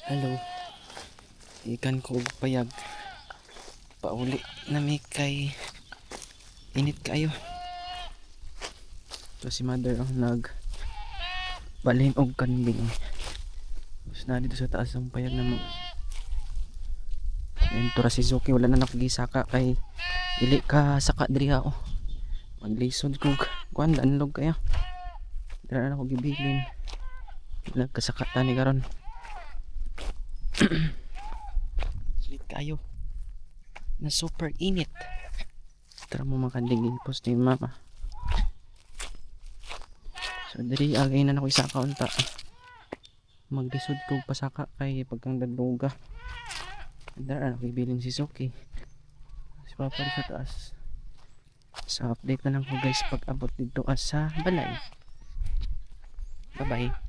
Hello, ikan ko og payag. Pauli na may kay init kayo. So si mother ang nag balhin og kanbing. Tapos na dito sa taas ang payag na mo. Yan tura si Zuki, wala na nakagisaka kay dili ka saka diri ako. Maglisod ko kuan danlog kaya. Dira na ako gibilin. Nagkasaka tani karon. Sulit kayo na super init. Tara mo makanding post ni mama. So diri agay na ako isaka unta. Maglisod ko pasaka kay pagkang dadluga. Dara na bibilin si Suki. Si Papa sa taas. So update na lang ko guys pag abot dito sa balay. Bye bye.